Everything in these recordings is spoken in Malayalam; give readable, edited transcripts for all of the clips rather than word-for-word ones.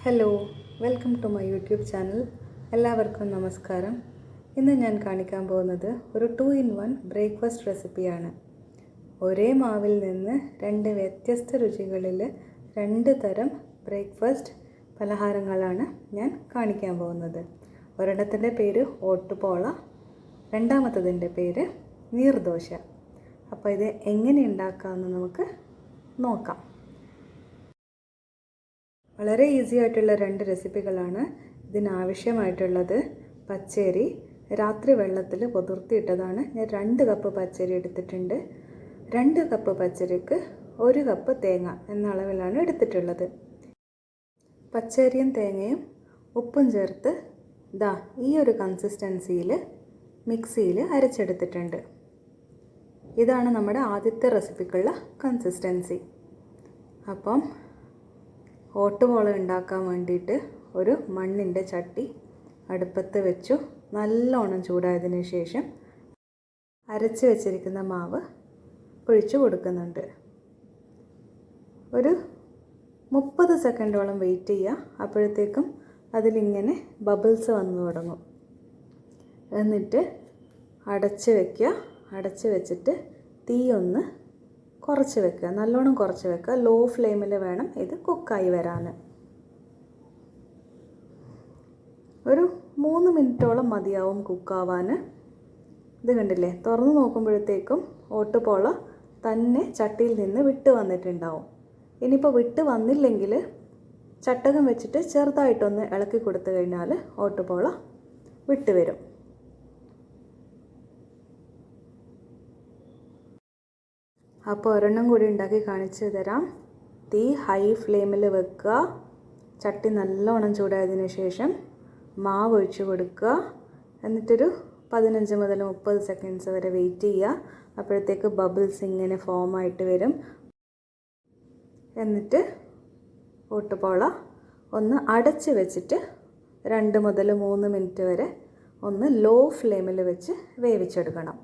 Hello, welcome to my YouTube channel. എല്ലാവർക്കും നമസ്കാരം. ഇന്ന് ഞാൻ കാണിക്കാൻ പോകുന്നത് ഒരു 2-in-1 ബ്രേക്ക്ഫാസ്റ്റ് റെസിപ്പിയാണ്. ഒരേ മാവിൽ നിന്ന് രണ്ട് വ്യത്യസ്ത രുചികളിൽ രണ്ട് തരം ബ്രേക്ക്ഫാസ്റ്റ് പലഹാരങ്ങളാണ് ഞാൻ കാണിക്കാൻ പോകുന്നത്. ഒരെണ്ണത്തിൻ്റെ പേര് ഓട്ടുപോള, രണ്ടാമത്തതിൻ്റെ പേര് നീർദോശ. അപ്പോൾ ഇത് എങ്ങനെ ഉണ്ടാക്കാമെന്ന് നമുക്ക് നോക്കാം. വളരെ ഈസി ആയിട്ടുള്ള രണ്ട് റെസിപ്പികളാണ്. ഇതിനാവശ്യമായിട്ടുള്ളത് പച്ചരി രാത്രി വെള്ളത്തിൽ കുതിർത്തിയിട്ടതാണ്. ഞാൻ 2 കപ്പ് പച്ചരി എടുത്തിട്ടുണ്ട്. 2 കപ്പ് പച്ചരിക്ക് 1 കപ്പ് തേങ്ങ എന്ന അളവിലാണ് എടുത്തിട്ടുള്ളത്. പച്ചരിയും തേങ്ങയും ഉപ്പും ചേർത്ത് ഈ ഒരു കൺസിസ്റ്റൻസിയിൽ മിക്സിയിൽ അരച്ചെടുത്തിട്ടുണ്ട്. ഇതാണ് നമ്മുടെ ആദ്യത്തെ റെസിപ്പിക്കുള്ള കൺസിസ്റ്റൻസി. അപ്പം ഓട്ടുപോള ഉണ്ടാക്കാൻ വേണ്ടിയിട്ട് ഒരു മണ്ണിൻ്റെ ചട്ടി അടുപ്പത്ത് വെച്ചു. നല്ലോണം ചൂടായതിനു ശേഷം അരച്ച് വെച്ചിരിക്കുന്ന മാവ് ഒഴിച്ചു കൊടുക്കുന്നുണ്ട്. ഒരു 30 സെക്കൻഡോളം വെയിറ്റ് ചെയ്യുക. അപ്പോഴത്തേക്കും അതിലിങ്ങനെ ബബിൾസ് വന്നു തുടങ്ങും. എന്നിട്ട് അടച്ച് വയ്ക്കുക. അടച്ച് വെച്ചിട്ട് തീ ഒന്ന് കുറച്ച് വെക്കുക, നല്ലോണം കുറച്ച് വെക്കുക. ലോ ഫ്ലെയിമിൽ വേണം ഇത് കുക്കായി വരാൻ. ഒരു 3 മിനിറ്റോളം മതിയാവും കുക്കാവാൻ. ഇത് കണ്ടില്ലേ, തുറന്ന് നോക്കുമ്പോഴത്തേക്കും ഓട്ടുപോള തന്നെ ചട്ടിയിൽ നിന്ന് വിട്ട് വന്നിട്ടുണ്ടാവും. ഇനിയിപ്പോൾ വിട്ട് വന്നില്ലെങ്കിൽ ചട്ടകം വെച്ചിട്ട് ചെറുതായിട്ടൊന്ന് ഇളക്കി കൊടുത്തു കഴിഞ്ഞാൽ ഓട്ടുപോള വിട്ട് വരും. അപ്പോൾ ഒരെണ്ണം കൂടി ഉണ്ടാക്കി കാണിച്ചു തരാം. തീ ഹൈ ഫ്ലെയിമിൽ വെക്കുക. ചട്ടി നല്ലോണം ചൂടായതിനു ശേഷം മാവ് ഒഴിച്ച് കൊടുക്കുക. എന്നിട്ടൊരു 15 മുതൽ 30 സെക്കൻഡ്സ് വരെ വെയിറ്റ് ചെയ്യുക. അപ്പോഴത്തേക്ക് ബബിൾസ് ഇങ്ങനെ ഫോമായിട്ട് വരും. എന്നിട്ട് ഓട്ടുപോള ഒന്ന് അടച്ച് വെച്ചിട്ട് 2 മുതൽ 3 മിനിറ്റ് വരെ ഒന്ന് ലോ ഫ്ലെയിമിൽ വെച്ച് വേവിച്ചെടുക്കണം.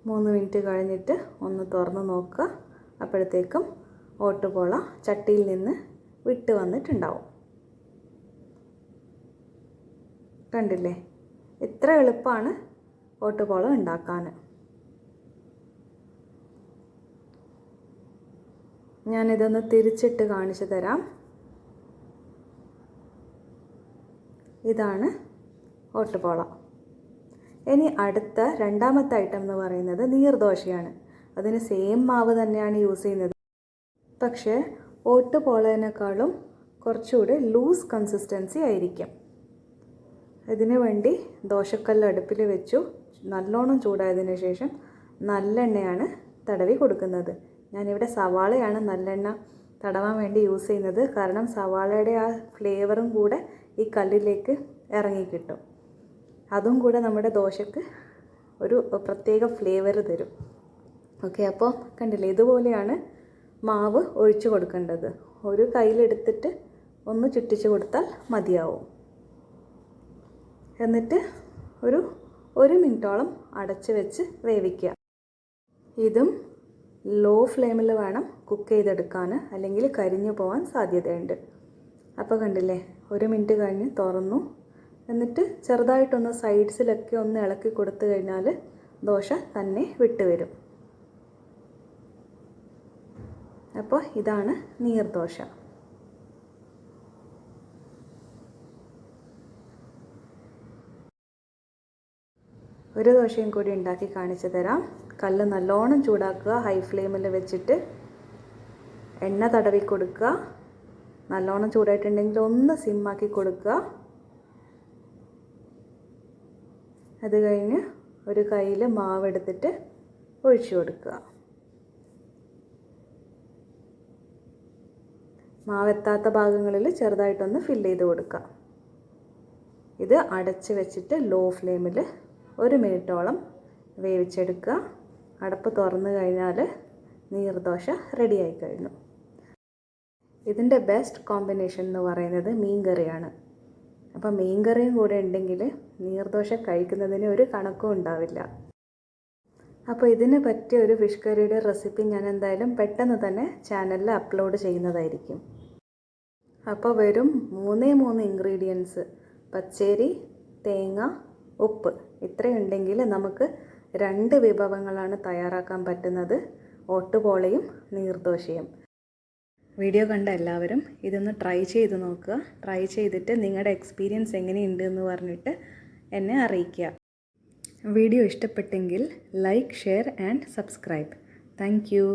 3 മിനിറ്റ് കഴിഞ്ഞിട്ട് ഒന്ന് തുറന്ന് നോക്കുക. അപ്പോഴത്തേക്കും ഓട്ടുപോള ചട്ടിയിൽ നിന്ന് വിട്ട് വന്നിട്ടുണ്ടാവും. കണ്ടില്ലേ, ഇത്ര എളുപ്പമാണ് ഓട്ടുപോള ഉണ്ടാക്കാൻ. ഞാനിതൊന്ന് തിരിച്ചിട്ട് കാണിച്ചു തരാം. ഇതാണ് ഓട്ടുപോള. ഇനി അടുത്ത രണ്ടാമത്തെ ഐറ്റം എന്ന് പറയുന്നത് നീർദോശയാണ്. അതിന് സെയിം മാവ് തന്നെയാണ് യൂസ് ചെയ്യുന്നത്. പക്ഷേ ഓട്ടുപോളേനേക്കാളും കുറച്ചുകൂടി ലൂസ് കൺസിസ്റ്റൻസി ആയിരിക്കും. ഇതിനു വേണ്ടി ദോശക്കല്ല് അടുപ്പിൽ വെച്ചു. നല്ലോണം ചൂടായതിനു ശേഷം നല്ലെണ്ണയാണ് തടവി കൊടുക്കുന്നത്. ഞാനിവിടെ സവാളയാണ് നല്ലെണ്ണ തടവാൻ വേണ്ടി യൂസ് ചെയ്യുന്നത്. കാരണം സവാളയുടെ ആ ഫ്ലേവറും കൂടെ ഈ കല്ലിലേക്ക് ഇറങ്ങിക്കിട്ടും. അതും കൂടെ നമ്മുടെ ദോശക്ക് ഒരു പ്രത്യേക ഫ്ലേവർ തരും. ഓക്കെ, അപ്പോൾ കണ്ടില്ലേ, ഇതുപോലെയാണ് മാവ് ഒഴിച്ചു കൊടുക്കേണ്ടത്. ഒരു കയ്യിലെടുത്തിട്ട് ഒന്ന് ചുറ്റിച്ച് കൊടുത്താൽ മതിയാവും. എന്നിട്ട് ഒരു 1 മിനിറ്റോളം അടച്ച് വെച്ച് വേവിക്കുക. ഇതും ലോ ഫ്ലെയിമിൽ വേണം കുക്ക് ചെയ്തെടുക്കാൻ, അല്ലെങ്കിൽ കരിഞ്ഞു പോകാൻ സാധ്യതയുണ്ട്. അപ്പോൾ കണ്ടില്ലേ, 1 മിനിറ്റ് കഴിഞ്ഞ് തുറന്നു. എന്നിട്ട് ചെറുതായിട്ടൊന്ന് സൈഡ്സിലൊക്കെ ഒന്ന് ഇളക്കി കൊടുത്തു കഴിഞ്ഞാൽ ദോശ തന്നെ വിട്ട് വരും. അപ്പോൾ ഇതാണ് നീർദോശ. ഒരു ദോശയും കൂടി ഉണ്ടാക്കി കാണിച്ചു തരാം. കല്ല് നല്ലോണം ചൂടാക്കുക. ഹൈ ഫ്ലെയിമിൽ വെച്ചിട്ട് എണ്ണ തടവി കൊടുക്കുക. നല്ലോണം ചൂടായിട്ടുണ്ടെങ്കിൽ ഒന്ന് സിമ്മാക്കി കൊടുക്കുക. അത് കഴിഞ്ഞ് ഒരു കയ്യിൽ മാവെടുത്തിട്ട് ഒഴിച്ചു കൊടുക്കുക. മാവെത്താത്ത ഭാഗങ്ങളിൽ ചെറുതായിട്ടൊന്ന് ഫില്ല് ചെയ്ത് കൊടുക്കുക. ഇത് അടച്ച് വെച്ചിട്ട് ലോ ഫ്ലെയിമിൽ 1 മിനിറ്റോളം വേവിച്ചെടുക്കുക. അടപ്പ് തുറന്നു കഴിഞ്ഞാൽ നീർദോശ റെഡിയായി കഴിഞ്ഞു. ഇതിൻ്റെ ബെസ്റ്റ് കോമ്പിനേഷൻ എന്ന് പറയുന്നത് മീൻ കറിയാണ്. അപ്പോൾ മീൻ കറിയും കൂടെ ഉണ്ടെങ്കിൽ നീർദോശ കഴിക്കുന്നതിന് ഒരു കണക്കും ഉണ്ടാവില്ല. അപ്പോൾ ഇതിന് പറ്റിയ ഒരു ഫിഷ് കറിയുടെ റെസിപ്പി ഞാൻ എന്തായാലും പെട്ടെന്ന് തന്നെ ചാനലിൽ അപ്ലോഡ് ചെയ്യുന്നതായിരിക്കും. അപ്പോൾ വെറും 3 ഇൻഗ്രീഡിയൻസ് പച്ചരി, തേങ്ങ, ഉപ്പ് ഇത്രയുണ്ടെങ്കിൽ നമുക്ക് 2 വിഭവങ്ങളാണ് തയ്യാറാക്കാൻ പറ്റുന്നത്, ഓട്ടുപോളയും നീർദോശയും. വീഡിയോ കണ്ട എല്ലാവരും ഇതൊന്ന് ട്രൈ ചെയ്ത് നോക്കുക. ട്രൈ ചെയ്തിട്ട് നിങ്ങളുടെ എക്സ്പീരിയൻസ് എങ്ങനെയുണ്ട് എന്ന് പറഞ്ഞിട്ട് എന്നെ അറിയിക്കുക. വീഡിയോ ഇഷ്ടപ്പെട്ടെങ്കിൽ like, share and subscribe. Thank you.